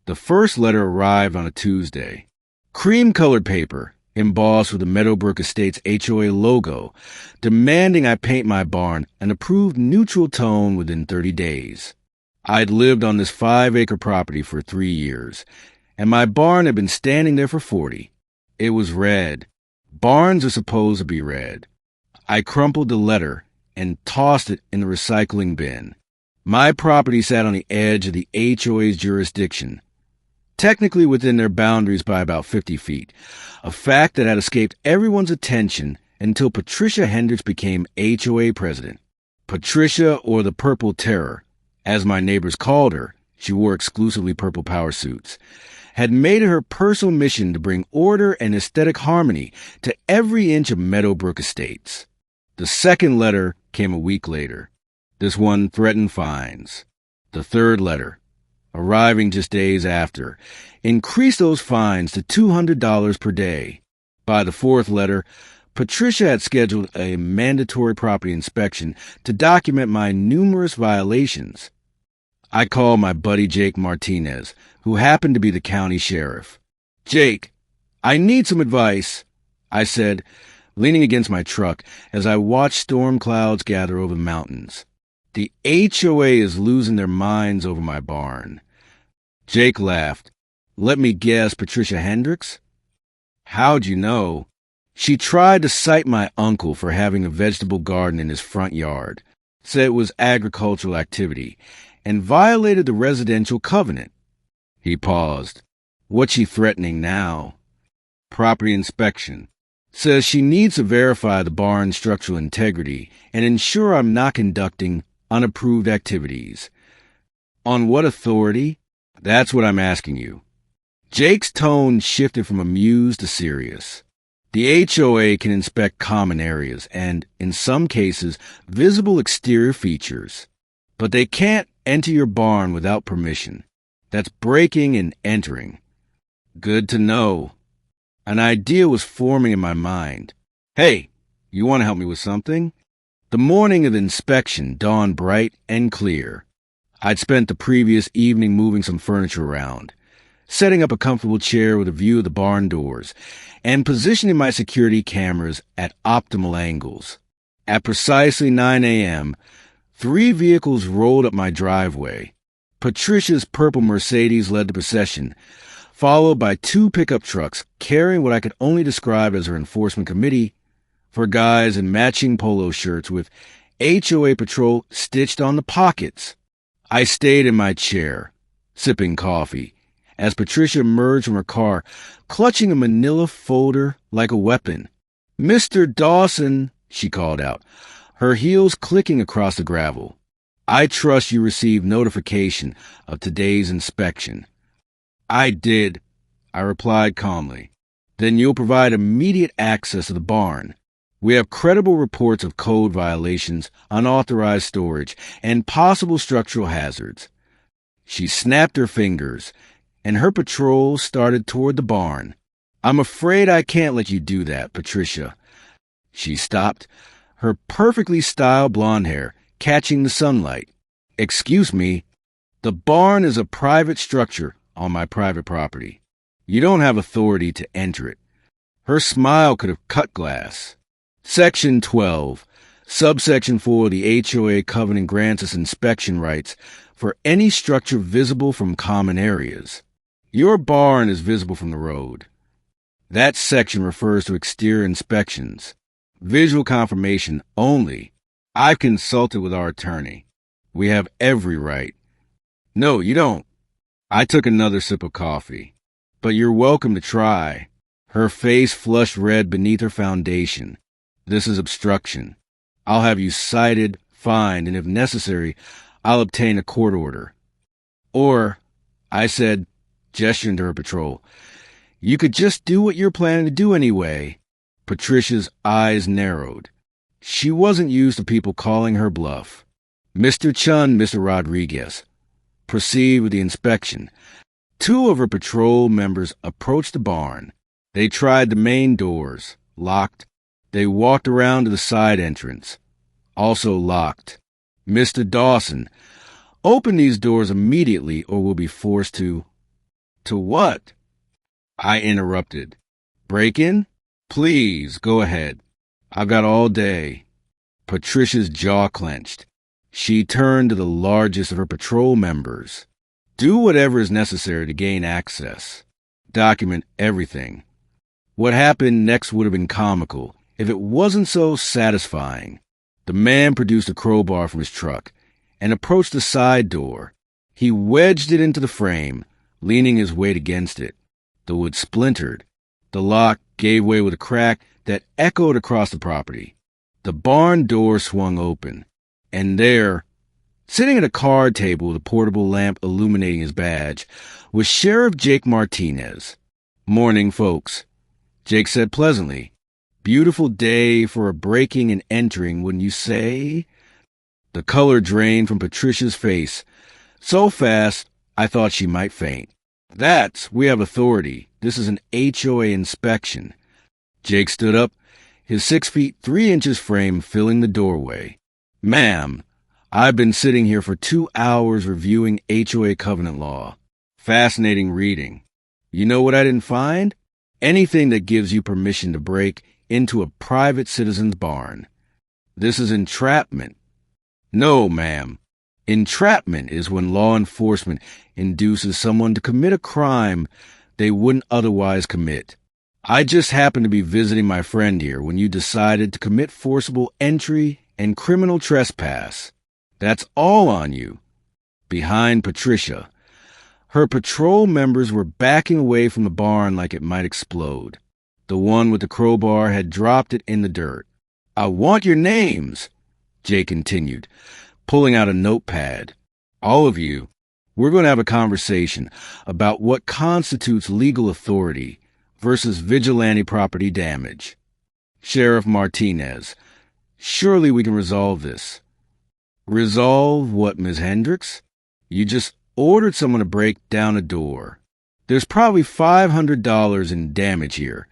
The first letter arrived on a Tuesday. Cream-colored paper, embossed with the Meadowbrook Estates HOA logo, demanding I paint my barn an approved neutral tone within 30 days. I'd lived on this 5-acre property for 3 years, and my barn had been standing there for 40. It was red. Barns are supposed to be red. I crumpled the letter and tossed it in the recycling bin. My property sat on the edge of the HOA's jurisdiction, technically within their boundaries by about 50 feet, a fact that had escaped everyone's attention until Patricia Hendricks became HOA president. Patricia, or the Purple Terror, as my neighbors called her, she wore exclusively purple power suits, had made it her personal mission to bring order and aesthetic harmony to every inch of Meadowbrook Estates. The second letter came a week later. This one threatened fines. The third letter, arriving just days after, increased those fines to $200 per day. By the fourth letter, Patricia had scheduled a mandatory property inspection to document my numerous violations. I called my buddy Jake Martinez, who happened to be the county sheriff. "Jake, I need some advice," I said, leaning against my truck as I watched storm clouds gather over the mountains. "The HOA is losing their minds over my barn." Jake laughed. "Let me guess, Patricia Hendricks?" "How'd you know?" "She tried to cite my uncle for having a vegetable garden in his front yard, said it was agricultural activity, and violated the residential covenant." He paused. "What's she threatening now?" "Property inspection. Says she needs to verify the barn's structural integrity and ensure I'm not conducting unapproved activities." "On what authority?" "That's what I'm asking you." Jake's tone shifted from amused to serious. "The HOA can inspect common areas and, in some cases, visible exterior features. But they can't enter your barn without permission. That's breaking and entering." "Good to know." An idea was forming in my mind. "Hey, you want to help me with something?" The morning of the inspection dawned bright and clear. I'd spent the previous evening moving some furniture around, setting up a comfortable chair with a view of the barn doors, and positioning my security cameras at optimal angles. At precisely 9 a.m., 3 vehicles rolled up my driveway. Patricia's purple Mercedes led the procession, followed by 2 pickup trucks carrying what I could only describe as her enforcement committee, for guys in matching polo shirts with HOA Patrol stitched on the pockets. I stayed in my chair, sipping coffee, as Patricia emerged from her car, clutching a manila folder like a weapon. "Mr. Dawson," she called out, her heels clicking across the gravel. "I trust you received notification of today's inspection." "I did," I replied calmly. "Then you'll provide immediate access to the barn. We have credible reports of code violations, unauthorized storage, and possible structural hazards." She snapped her fingers, and her patrol started toward the barn. "I'm afraid I can't let you do that, Patricia." She stopped, her perfectly styled blonde hair catching the sunlight. "Excuse me, the barn is a private structure on my private property. You don't have authority to enter it." Her smile could have cut glass. Section 12, subsection 4 of the HOA covenant grants us inspection rights for any structure visible from common areas. Your barn is visible from the road. That section refers to exterior inspections. Visual confirmation only. I've consulted with our attorney. We have every right. No, you don't. I took another sip of coffee. But you're welcome to try. Her face flushed red beneath her foundation. This is obstruction. I'll have you cited, fined, and if necessary, I'll obtain a court order. Or, I said, gesturing to her patrol, you could just do what you're planning to do anyway. Patricia's eyes narrowed. She wasn't used to people calling her bluff. "Mr. Chun, Mr. Rodriguez, proceed with the inspection." 2 of her patrol members approached the barn. They tried the main doors, locked. They walked around to the side entrance, also locked. "Mr. Dawson, open these doors immediately or we'll be forced to..." To what? I interrupted. Break in? Please, go ahead. I've got all day. Patricia's jaw clenched. She turned to the largest of her patrol members. Do whatever is necessary to gain access. Document everything. What happened next would have been comical if it wasn't so satisfying. The man produced a crowbar from his truck and approached the side door. He wedged it into the frame, leaning his weight against it. The wood splintered. The lock gave way with a crack that echoed across the property. The barn door swung open, and there, sitting at a card table with a portable lamp illuminating his badge, was Sheriff Jake Martinez. "Morning, folks," Jake said pleasantly. "Beautiful day for a breaking and entering, wouldn't you say?" The color drained from Patricia's face so fast I thought she might faint. We have authority. This is an HOA inspection." Jake stood up, his 6 feet 3 inches frame filling the doorway. "Ma'am, I've been sitting here for 2 hours reviewing HOA covenant law. Fascinating reading. You know what I didn't find? Anything that gives you permission to break into a private citizen's barn. This is entrapment." "No, ma'am. Entrapment is when law enforcement induces someone to commit a crime they wouldn't otherwise commit. I just happened to be visiting my friend here when you decided to commit forcible entry and criminal trespass. That's all on you." Behind Patricia, her patrol members were backing away from the barn like it might explode. The one with the crowbar had dropped it in the dirt. "I want your names," Jake continued, pulling out a notepad. "All of you, we're going to have a conversation about what constitutes legal authority versus vigilante property damage. Sheriff Martinez, surely we can resolve this." "Resolve what, Ms. Hendricks? You just ordered someone to break down a door. There's probably $500 in damage here,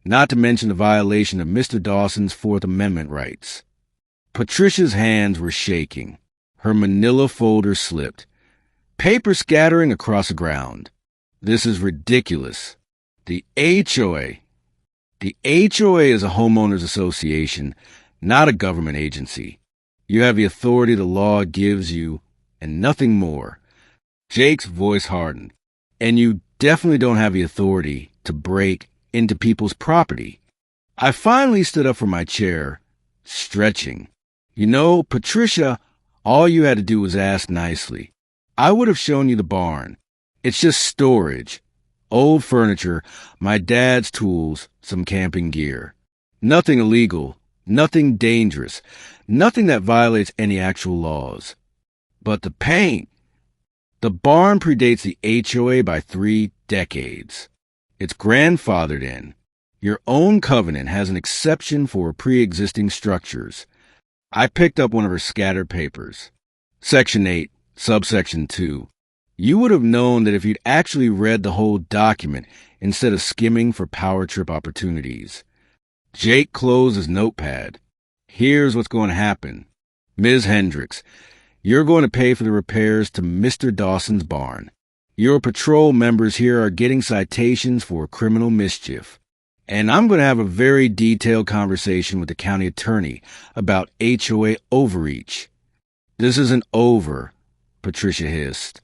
not to mention the violation of Mr. Dawson's Fourth Amendment rights." Patricia's hands were shaking. Her manila folder slipped, paper scattering across the ground. "This is ridiculous. The HOA is a homeowners association, not a government agency. You have the authority the law gives you, and nothing more." Jake's voice hardened. "And you definitely don't have the authority to break into people's property." I finally stood up from my chair, stretching. "You know, Patricia, all you had to do was ask nicely. I would have shown you the barn. It's just storage. Old furniture, my dad's tools, some camping gear. Nothing illegal, nothing dangerous, nothing that violates any actual laws. But the paint. The barn predates the HOA by 3 decades. It's grandfathered in. Your own covenant has an exception for pre-existing structures." I picked up one of her scattered papers. Section 8, subsection 2. You would have known that if you'd actually read the whole document instead of skimming for power trip opportunities. Jake closed his notepad. "Here's what's going to happen. Ms. Hendricks, you're going to pay for the repairs to Mr. Dawson's barn. Your patrol members here are getting citations for criminal mischief. And I'm going to have a very detailed conversation with the county attorney about HOA overreach." "This isn't over," Patricia hissed.